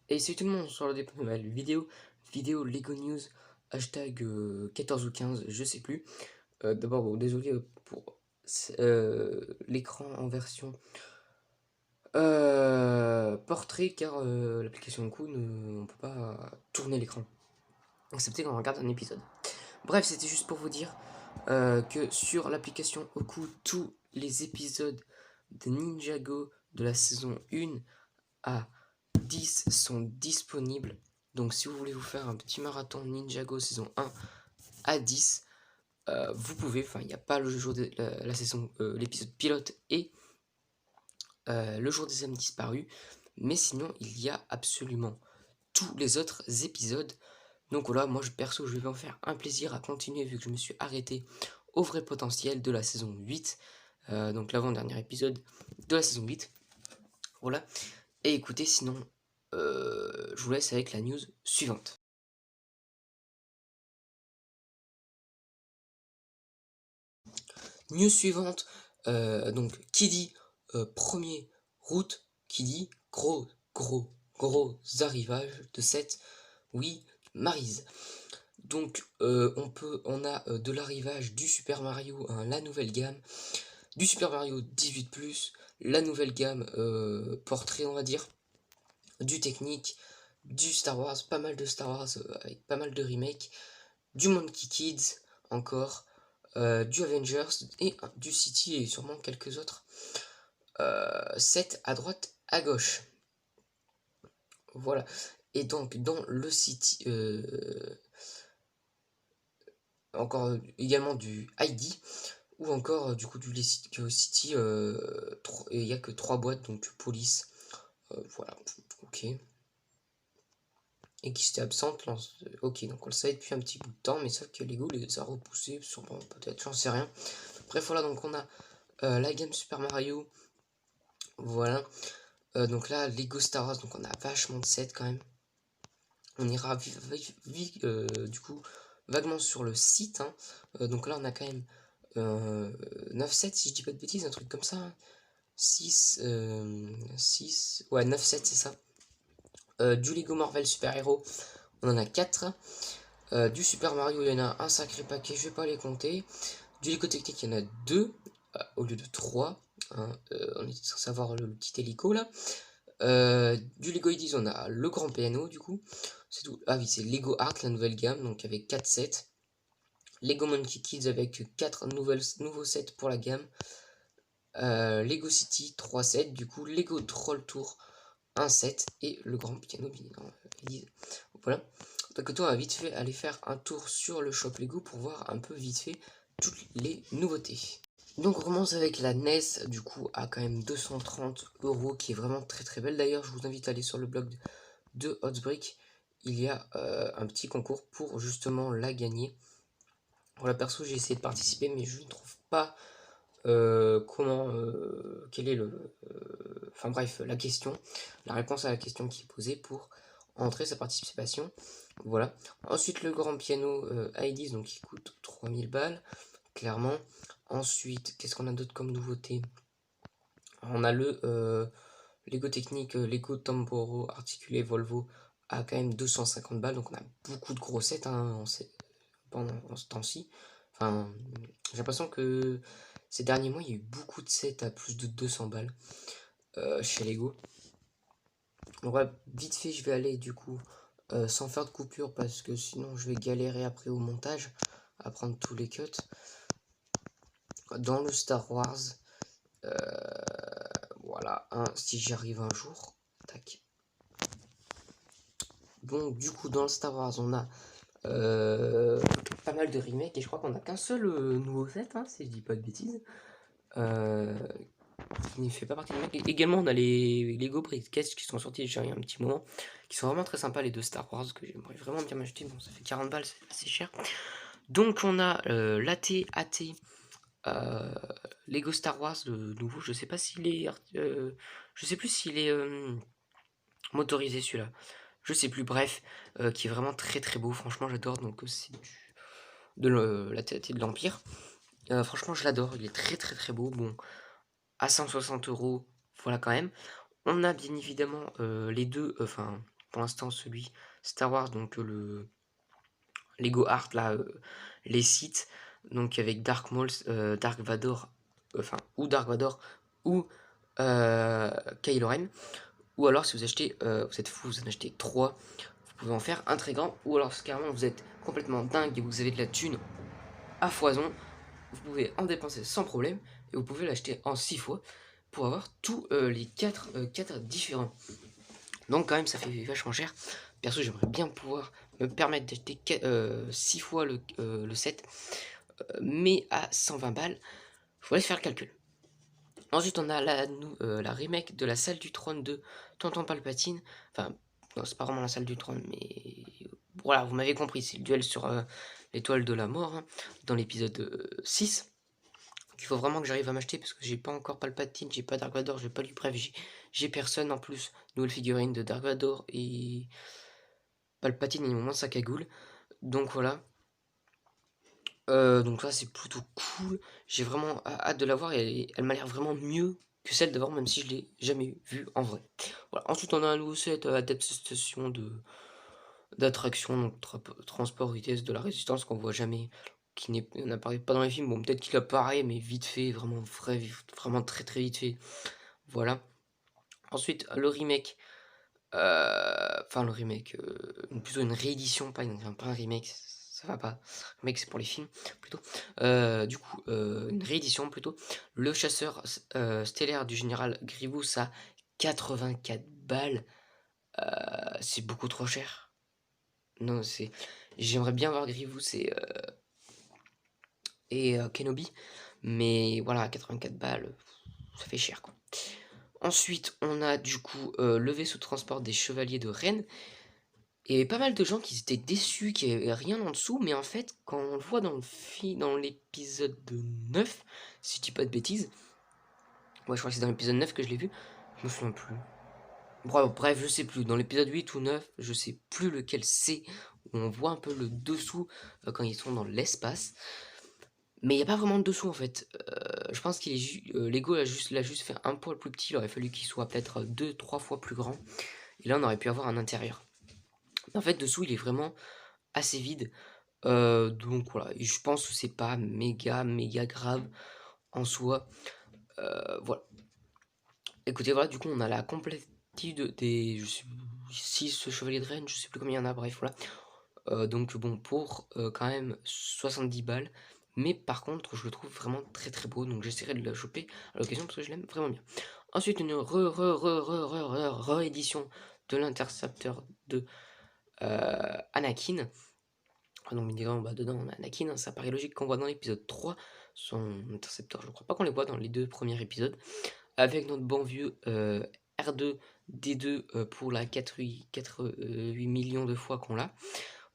Et c'est tout le monde sur le dépôt de nouvelle vidéo Lego News, hashtag 14 ou 15, je sais plus. D'abord, bon, désolé pour l'écran en version portrait, car l'application Coup, on peut pas tourner l'écran, excepté quand on regarde un épisode. Bref, c'était juste pour vous dire que sur l'application Oku, tous les épisodes de Ninjago de la saison 1 à 10 sont disponibles. Donc si vous voulez vous faire un petit marathon Ninjago saison 1 à 10, vous pouvez, enfin il n'y a pas le jour de la saison, l'épisode pilote et le jour des hommes disparus, mais sinon il y a absolument tous les autres épisodes. Donc voilà, moi perso je vais en faire un plaisir à continuer vu que je me suis arrêté au vrai potentiel de la saison 8, donc l'avant-dernier épisode de la saison 8. Voilà. Et écoutez, sinon, je vous laisse avec la news suivante. News suivante, donc qui dit 1er route, qui dit gros arrivages de cette, oui, Maryse. Donc on a de l'arrivage du Super Mario, hein, la nouvelle gamme, du Super Mario 18+, la nouvelle gamme portrait on va dire, du technique, du Star Wars, pas mal de Star Wars avec pas mal de remakes, du Monkey Kids encore, du Avengers et du City et sûrement quelques autres sets à droite, à gauche. Voilà. Et donc dans le City, encore également du ID, ou encore du coup du City, il n'y a que 3 boîtes, donc police, voilà, ok. Et qui s'était absente, ok, donc on le savait depuis un petit bout de temps, mais sauf que Lego les a repoussés, sûrement, peut-être, j'en sais rien. Bref, voilà, donc on a la gamme Super Mario, voilà. Donc là, Lego Star Wars, donc on a vachement de sets quand même. On ira du coup vaguement sur le site, hein. Donc là, on a quand même 9 sets, si je dis pas de bêtises, un truc comme ça, hein. 6, 6, ouais, 9 sets, c'est ça. Du Lego Marvel Super Hero, on en a 4. Du Super Mario, il y en a un sacré paquet, je vais pas les compter. Du Lego Technique, il y en a 2 au lieu de 3, hein. On est censé avoir le petit hélico là. Du Lego Ideas, on a le grand piano du coup. C'est tout. Ah oui, c'est Lego Art, la nouvelle gamme, donc avec 4 sets. Lego Monkey Kids avec 4 nouveaux sets pour la gamme. Lego City, 3 sets. Du coup, Lego Troll Tour, 1 set. Et le grand piano, voilà. Donc toi, on va vite fait aller faire un tour sur le shop Lego pour voir un peu vite fait toutes les nouveautés. Donc on commence avec la NES, du coup à quand même 230 €, qui est vraiment très belle. D'ailleurs, je vous invite à aller sur le blog de Hotbrick. Il y a un petit concours pour justement la gagner. Voilà, perso, j'ai essayé de participer, mais je ne trouve pas quel est le... Enfin bref, la question, la réponse à la question qui est posée pour entrer sa participation. Voilà. Ensuite, le grand piano IDs, donc qui coûte 3000 balles, clairement. Ensuite, qu'est-ce qu'on a d'autre comme nouveauté? On a le Lego Technique, Lego Tamboro articulé Volvo à quand même 250 balles, donc on a beaucoup de gros sets, hein, pendant ce temps-ci. Enfin, j'ai l'impression que ces derniers mois, il y a eu beaucoup de sets à plus de 200 balles chez Lego. Donc ouais, vite fait, je vais aller du coup sans faire de coupure parce que sinon je vais galérer après au montage à prendre tous les cuts. Dans le Star Wars, voilà, si j'y arrive un jour. Tac. Donc du coup dans le Star Wars on a pas mal de remakes et je crois qu'on a qu'un seul nouveau set, hein, si je dis pas de bêtises. Qui ne fait pas partie des remakes. Également on a les Lego Brickheads qui sont sortis déjà il y a un petit moment, qui sont vraiment très sympas, les deux Star Wars que j'aimerais vraiment bien m'acheter. Bon, ça fait 40 balles, c'est assez cher. Donc on a l'AT-AT Lego Star Wars, le nouveau, je sais pas s'il est je sais plus s'il est motorisé celui-là, je sais plus, bref, qui est vraiment très beau, franchement j'adore. Donc c'est de la tête de l'Empire, franchement je l'adore, il est très beau. Bon, à 160 €, voilà quand même. On a bien évidemment les deux, enfin pour l'instant celui Star Wars, donc le Lego Art là, les sites, donc avec Dark Maul, Dark Vador, enfin ou Dark Vador ou Kylo Ren, ou alors si vous achetez, vous êtes fou, vous en achetez 3, vous pouvez en faire un très grand, ou alors carrément vous êtes complètement dingue et vous avez de la thune à foison, vous pouvez en dépenser sans problème et vous pouvez l'acheter en 6 fois pour avoir tous les 4 différents. Donc quand même ça fait vachement cher. Perso j'aimerais bien pouvoir me permettre d'acheter 6 fois le set, mais à 120 balles, faut aller faire le calcul. Ensuite on a la remake de la salle du trône de Tonton Palpatine. Enfin non c'est pas vraiment la salle du trône, mais voilà vous m'avez compris, c'est le duel sur l'étoile de la mort, hein, dans l'épisode 6. Il faut vraiment que j'arrive à m'acheter parce que j'ai pas encore Palpatine, j'ai pas Dark Vador, j'ai pas lui, bref, j'ai personne en plus. Nouvelle figurine de Dark Vador et Palpatine, il me manque sa cagoule. Donc voilà. Donc ça c'est plutôt cool. J'ai vraiment hâte de la voir et elle m'a l'air vraiment mieux que celle d'avant, même si je l'ai jamais vue en vrai. Voilà. Ensuite on a un nouveau set adaptation d'attraction, donc transport vitesse de la résistance qu'on voit jamais, qui n'apparaît pas dans les films. Bon, peut-être qu'il apparaît, mais vite fait, vraiment vraiment très très vite fait. Voilà. Ensuite, le remake, enfin le remake, plutôt une réédition, pas un remake, ça va pas. Remake c'est pour les films plutôt. Du coup, une réédition plutôt. Le chasseur stellaire du général Grievous à 84 balles. C'est beaucoup trop cher. Non, c'est. J'aimerais bien voir Grievous et Kenobi, mais voilà, 84 balles, ça fait cher quoi. Ensuite, on a du coup le vaisseau de transport des chevaliers de Rennes. Et il y avait pas mal de gens qui étaient déçus qu'il n'y avait rien en dessous, mais en fait, quand on le voit dans l'épisode 9, si je dis pas de bêtises, ouais, je crois que c'est dans l'épisode 9 que je l'ai vu, je me souviens plus. Bref, je sais plus, dans l'épisode 8 ou 9, je sais plus lequel c'est, où on voit un peu le dessous quand ils sont dans l'espace. Mais il n'y a pas vraiment de dessous en fait. Je pense qu'il est Lego l'a juste fait un poil plus petit, il aurait fallu qu'il soit peut-être 2-3 fois plus grand. Et là on aurait pu avoir un intérieur. En fait, dessous il est vraiment assez vide. Donc voilà, et je pense que c'est pas méga grave en soi. Voilà. Écoutez, voilà, du coup on a la complétude des 6 chevaliers de Rennes, je sais plus combien il y en a, bref voilà. Donc bon, pour quand même 70 balles. Mais par contre, je le trouve vraiment très très beau. Donc j'essaierai de la choper à l'occasion parce que je l'aime vraiment bien. Ensuite, une réédition de l'intercepteur de Anakin. Donc évidemment, dedans on a Anakin. Hein, ça paraît logique qu'on voit dans l'épisode 3 son intercepteur. Je ne crois pas qu'on les voit dans les 2 premiers épisodes. Avec notre bon vieux R2D2 pour la 8 millions de fois qu'on l'a.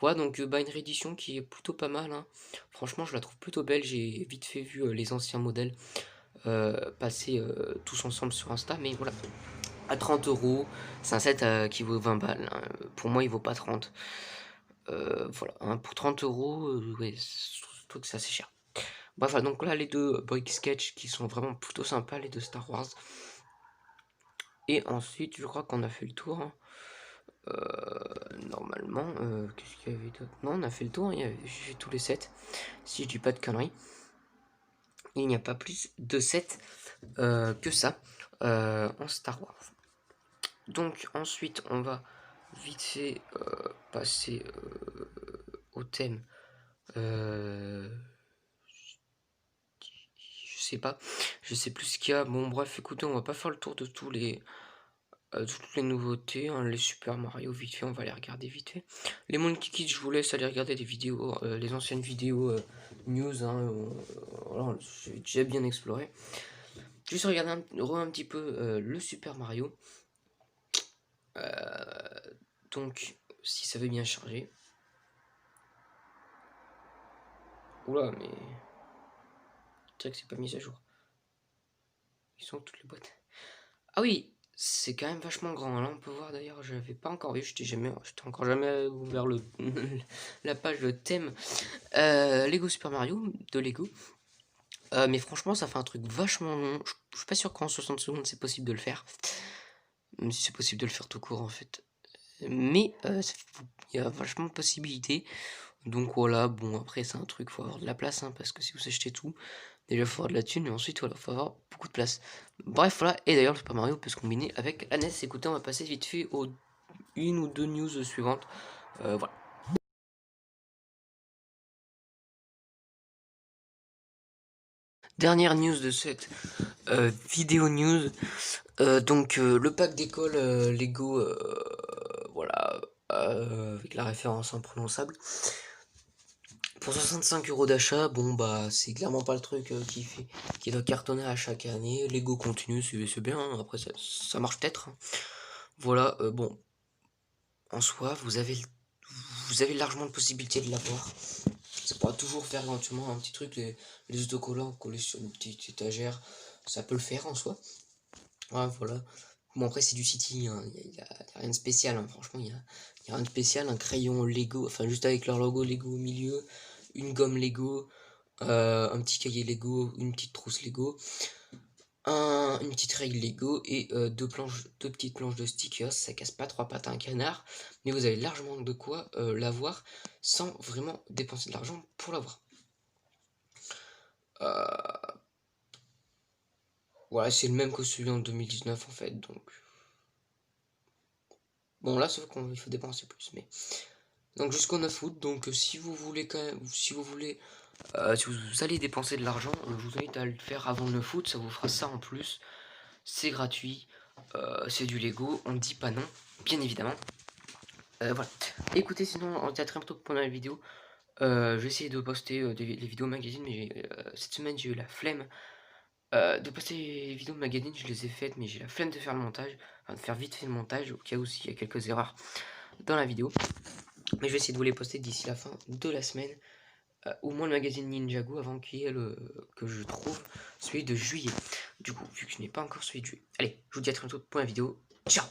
Voilà, donc une réédition qui est plutôt pas mal, hein. Franchement, je la trouve plutôt belle. J'ai vite fait vu les anciens modèles passer tous ensemble sur Insta, mais voilà. À 30 euros, c'est un set qui vaut 20 balles. Hein. Pour moi, il vaut pas 30. Voilà, hein, pour 30 euros, ouais, je trouve que c'est assez cher. Bref, voilà, donc là, les deux Boy Sketch qui sont vraiment plutôt sympas, les deux Star Wars. Et ensuite, je crois qu'on a fait le tour. Hein. Normalement, qu'est-ce qu'il y avait d'autre? Non, on a fait le tour, j'ai fait tous les sets, si je dis pas de conneries. Il n'y a pas plus de sets que ça en Star Wars. Donc ensuite, on va vite fait passer au thème. Je sais plus ce qu'il y a. Bon, bref, écoutez, on va pas faire le tour de toutes les nouveautés, hein, les Super Mario vite fait, on va les regarder vite fait. Les Monkey Kids, je vous laisse aller regarder des vidéos, les anciennes vidéos news, hein, voilà, j'ai déjà bien exploré. Juste regarder un petit peu le Super Mario. Donc, si ça veut bien charger. Oula, mais... C'est vrai que c'est pas mis à jour. Ils sont toutes les boîtes. Ah oui, c'est quand même vachement grand. Là, on peut voir d'ailleurs, je l'avais pas encore vu, j'étais encore jamais ouvert la page le thème Lego Super Mario de Lego. Mais franchement, ça fait un truc vachement long. Je suis pas sûr qu'en 60 secondes c'est possible de le faire. Même si c'est possible de le faire tout court en fait. mais il y a vachement de possibilités. Donc voilà, bon après c'est un truc, faut avoir de la place, hein, parce que si vous achetez tout, déjà faut avoir de la thune, et ensuite voilà, faut avoir beaucoup de place. Bref voilà, et d'ailleurs le Super Mario peut se combiner avec la NES. Écoutez, on va passer vite fait aux une ou deux news suivantes. Voilà. Dernière news de cette vidéo news. Donc le pack d'école Lego, voilà, avec la référence imprononçable. Pour 65 € d'achat, bon bah c'est clairement pas le truc qui doit cartonner à chaque année. Lego continue, c'est bien, hein. Après ça marche peut-être, hein. Voilà, bon, en soi, vous avez largement de possibilités de l'avoir. Ça pourra toujours faire éventuellement un petit truc, les autocollants collés sur une petite étagère, ça peut le faire en soi. Ouais, voilà. Bon, après, c'est du City, hein. Y a rien de spécial, hein. Franchement, y a rien de spécial. Un crayon Lego, enfin, juste avec leur logo Lego au milieu, une gomme Lego, un petit cahier Lego, une petite trousse Lego, une petite règle Lego et deux petites planches de stickers. Ça casse pas trois pattes à un canard, mais vous avez largement de quoi l'avoir sans vraiment dépenser de l'argent pour l'avoir. Voilà, c'est le même que celui en 2019 en fait, donc. Bon, là, sauf qu'il faut dépenser plus, mais. Donc jusqu'au 9 août, donc si vous voulez quand même, si vous voulez, si vous allez dépenser de l'argent, je vous invite à le faire avant le 9 août, ça vous fera ça en plus, c'est gratuit, c'est du Lego, on ne dit pas non, bien évidemment. Voilà. Écoutez, sinon, on se dit à très bientôt pour la vidéo. Je vais essayer de poster les vidéos magazines, mais cette semaine j'ai eu la flemme de poster les vidéos magazines, je les ai faites, mais j'ai la flemme de faire le montage, enfin de faire vite fait le montage, au cas où s'il y a quelques erreurs dans la vidéo. Mais je vais essayer de vous les poster d'ici la fin de la semaine. Au moins le magazine Ninjago avant qu'il y ait que je trouve celui de juillet. Du coup, vu que je n'ai pas encore celui de juillet. Allez, je vous dis à très bientôt pour la vidéo. Ciao!